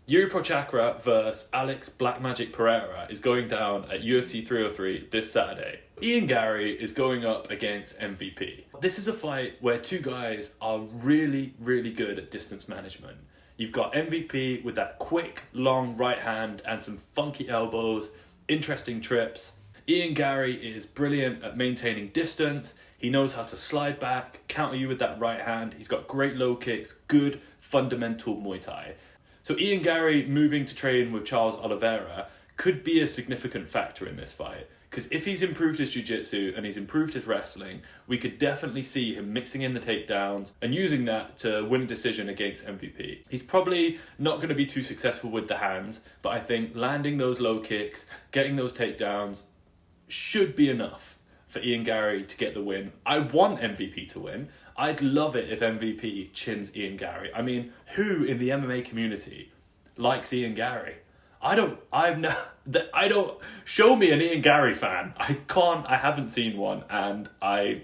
Yuri Procházka versus Alex Black Magic Pereira is going down at UFC 303 this Saturday. Ian Garry is going up against MVP. This is a fight where two guys are really, really good at distance management. You've got MVP with that quick, long right hand and some funky elbows, interesting trips. Ian Garry is brilliant at maintaining distance. He knows how to slide back, counter you with that right hand. He's got great low kicks, good fundamental Muay Thai. So Ian Garry moving to train with Charles Oliveira could be a significant factor in this fight. Because if he's improved his jiu-jitsu and he's improved his wrestling, we could definitely see him mixing in the takedowns and using that to win a decision against MVP. He's probably not going to be too successful with the hands, but I think landing those low kicks, getting those takedowns should be enough for Ian Garry to get the win. I want MVP to win. I'd love it if MVP chins Ian Garry. I mean, who in the MMA community likes Ian Garry? Show me an Ian Garry fan. I haven't seen one, and I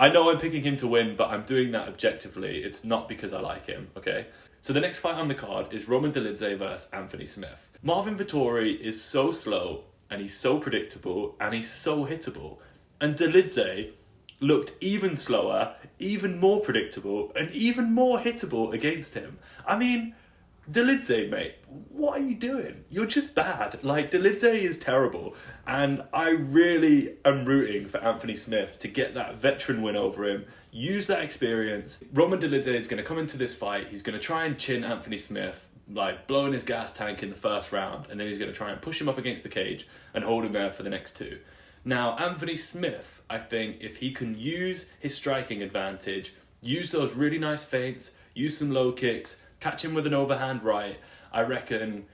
know I'm picking him to win, but I'm doing that objectively. It's not because I like him, okay? So the next fight on the card is Roman Dolidze versus Anthony Smith. Marvin Vettori is so slow, and he's so predictable, and he's so hittable. And Dolidze looked even slower, even more predictable, and even more hittable against him. I mean, Dolidze, mate, what are you doing? You're just bad. Like, Dolidze is terrible. And I really am rooting for Anthony Smith to get that veteran win over him, use that experience. Roman Dolidze is going to come into this fight. He's going to try and chin Anthony Smith, like blowing his gas tank in the first round. And then he's going to try and push him up against the cage and hold him there for the next two. Now, Anthony Smith, I think, if he can use his striking advantage, use those really nice feints, use some low kicks, catch him with an overhand right, I reckon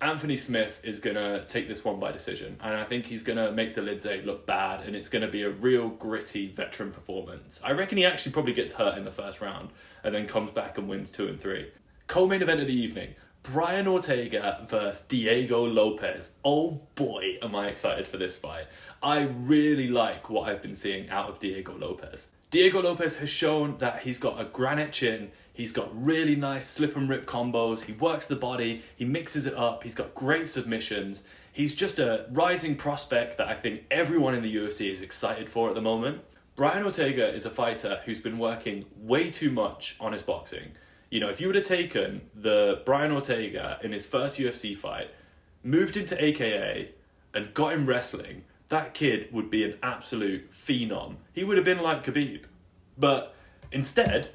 Anthony Smith is going to take this one by decision. And I think he's going to make Dolidze look bad, and it's going to be a real gritty veteran performance. I reckon he actually probably gets hurt in the first round and then comes back and wins 2 and 3. Co-main event of the evening, Brian Ortega versus Diego Lopez. Oh boy, am I excited for this fight. I really like what I've been seeing out of Diego Lopez. Diego Lopez has shown that he's got a granite chin, he's got really nice slip and rip combos, he works the body, he mixes it up, he's got great submissions. He's just a rising prospect that I think everyone in the UFC is excited for at the moment. Brian Ortega is a fighter who's been working way too much on his boxing. You know, if you would have taken the Brian Ortega in his first UFC fight, moved him to AKA, and got him wrestling, that kid would be an absolute phenom. He would have been like Khabib. But instead,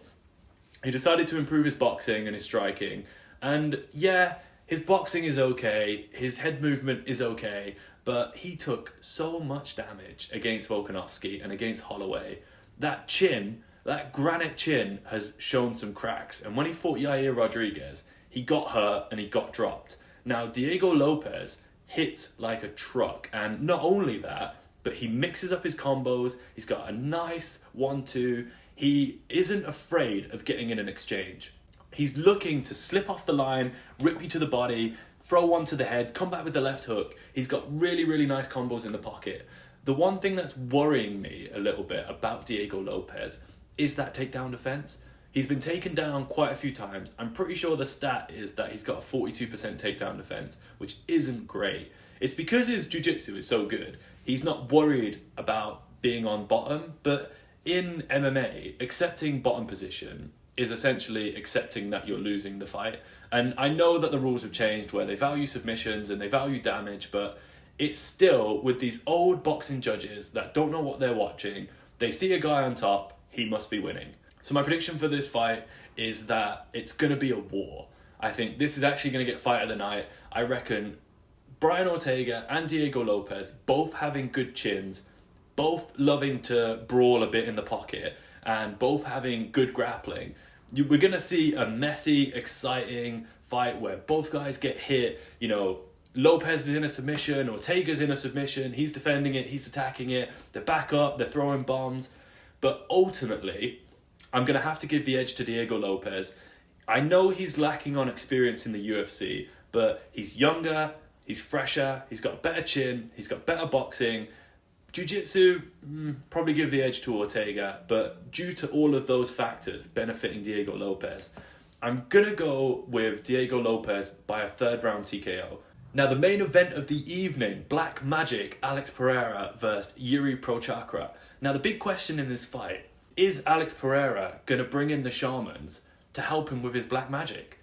he decided to improve his boxing and his striking. And yeah, his boxing is okay, his head movement is okay, but he took so much damage against Volkanovski and against Holloway. That chin, that granite chin, has shown some cracks. And when he fought Yair Rodriguez, he got hurt and he got dropped. Now, Diego Lopez hits like a truck. And not only that, but he mixes up his combos. He's got a nice 1-2. He isn't afraid of getting in an exchange. He's looking to slip off the line, rip you to the body, throw one to the head, come back with the left hook. He's got really, really nice combos in the pocket. The one thing that's worrying me a little bit about Diego Lopez is that takedown defense. He's been taken down quite a few times. I'm pretty sure the stat is that he's got a 42% takedown defense, which isn't great. It's because his jiu-jitsu is so good. He's not worried about being on bottom, but in MMA, accepting bottom position is essentially accepting that you're losing the fight. And I know that the rules have changed where they value submissions and they value damage, but it's still with these old boxing judges that don't know what they're watching. They see a guy on top, he must be winning. So my prediction for this fight is that it's going to be a war. I think this is actually going to get fight of the night. I reckon Brian Ortega and Diego Lopez both having good chins, both loving to brawl a bit in the pocket, and both having good grappling. We're going to see a messy, exciting fight where both guys get hit. You know, Lopez is in a submission, Ortega's in a submission, he's defending it, he's attacking it, they back up, they're throwing bombs. But ultimately, I'm going to have to give the edge to Diego Lopez. I know he's lacking on experience in the UFC, but he's younger, he's fresher, he's got a better chin, he's got better boxing. Jiu-jitsu, probably give the edge to Ortega, but due to all of those factors benefiting Diego Lopez, I'm gonna go with Diego Lopez by a 3rd round TKO. Now the main event of the evening, Black Magic, Alex Pereira versus Jiri Procházka. Now the big question in this fight, is Alex Pereira gonna bring in the shamans to help him with his black magic?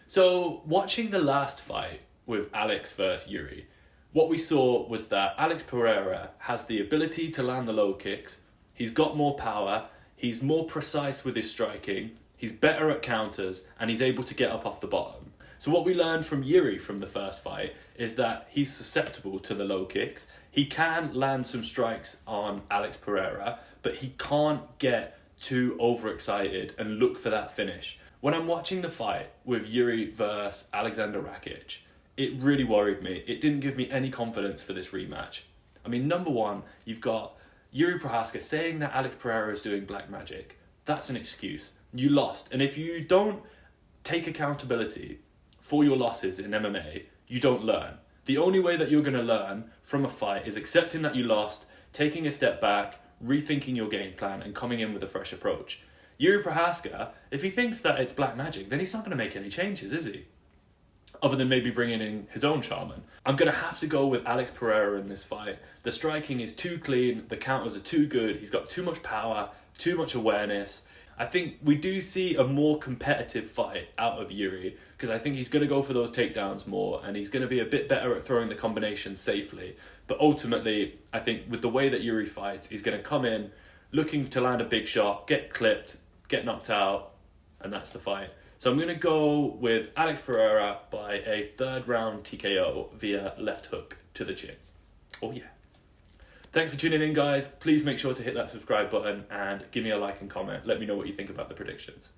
So watching the last fight with Alex versus Jiri, what we saw was that Alex Pereira has the ability to land the low kicks, he's got more power, he's more precise with his striking, he's better at counters, and he's able to get up off the bottom. So what we learned from Jiri from the first fight is that he's susceptible to the low kicks. He can land some strikes on Alex Pereira, but he can't get too overexcited and look for that finish. When I'm watching the fight with Jiri versus Alexander Rakic, it really worried me. It didn't give me any confidence for this rematch. I mean, number one, you've got Jiri Procházka saying that Alex Pereira is doing black magic. That's an excuse. You lost. And if you don't take accountability for your losses in MMA, you don't learn. The only way that you're going to learn from a fight is accepting that you lost, taking a step back, rethinking your game plan, and coming in with a fresh approach. Jiri Procházka, if he thinks that it's black magic, then he's not going to make any changes, is he? Other than maybe bringing in his own shaman. I'm going to have to go with Alex Pereira in this fight. The striking is too clean, the counters are too good, he's got too much power, too much awareness. I think we do see a more competitive fight out of Jiri, because I think he's going to go for those takedowns more, and he's going to be a bit better at throwing the combinations safely. But ultimately, I think with the way that Jiri fights, he's going to come in looking to land a big shot, get clipped, get knocked out, and that's the fight. So I'm going to go with Alex Pereira by a 3rd round TKO via left hook to the chin. Oh yeah. Thanks for tuning in, guys. Please make sure to hit that subscribe button and give me a like and comment. Let me know what you think about the predictions.